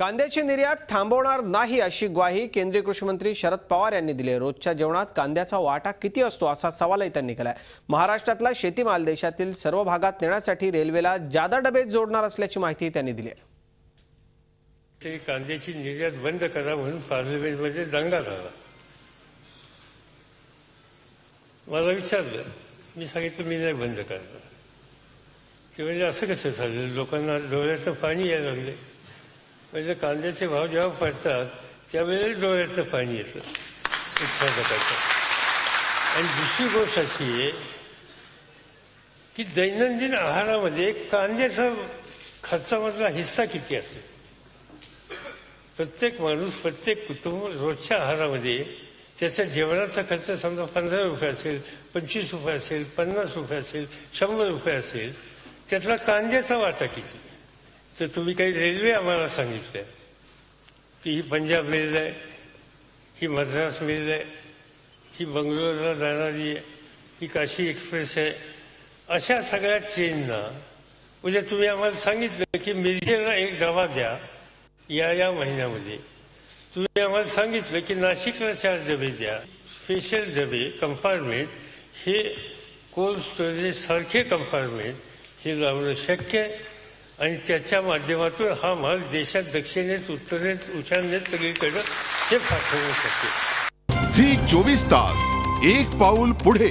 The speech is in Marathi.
कांद्याची निर्यात थांबवणार नाही अशी ग्वाही केंद्रीय कृषी मंत्री शरद पवार यांनी दिली. रोजच्या जेवणात कांद्याचा वाटा किती असतो असा सवालही त्यांनी केलाय. महाराष्ट्रातला शेतीमाल देशातील सर्व भागात नेण्यासाठी रेल्वेला जादा डबे जोडणार असल्याची माहिती त्यांनी दिली आहे. ते कांद्याची निर्यात बंद करा म्हणून पार्लमेंटमध्ये दंगा झाला. मला विचारलं, मी सांगितलं मी नाही बंद करणार. ते म्हणजे असं कसं झालं, लोकांना डोळ्याचं पाणी यायला लागले. म्हणजे कांद्याचे भाव जेव्हा पडतात त्यावेळेला डोळ्याचं पाणी येतं उत्पादकाचं. आणि दुसरी गोष्ट अशी आहे की दैनंदिन आहारामध्ये कांद्याचा खर्चामधला हिस्सा किती असेल. प्रत्येक माणूस, प्रत्येक कुटुंब रोजच्या आहारामध्ये त्याच्या जेवणाचा खर्च समजा 15 रुपये असेल, 25 रुपये असेल, 50 रुपये असेल, 100 रुपये असेल, त्यातला कांद्याचा वाटा किती. तर तुम्ही काही रेल्वे आम्हाला सांगितल्या की ही पंजाब मेल आहे, ही मद्रास मेल आहे, ही बंगलोरला जाणारी आहे, ही काशी एक्सप्रेस आहे. अशा सगळ्या ट्रेनना म्हणजे तुम्ही आम्हाला सांगितलं की मिरजेला एक डबा द्या या महिन्यामध्ये. तुम्ही आम्हाला सांगितलं की नाशिकला 4 डबे द्या. स्पेशल डबे कंपार्टमेंट हे कोल्ड स्टोरेज सारखे कंपार्टमेंट हे लावणं शक्य आहे. आणि त्याच्या माध्यमातून हा माल देशात दक्षिणेत, उत्तरेत, ईशान्येत सगळीकडे हे पाठवू शकते. झी 24 तास एक पाऊल पुढे.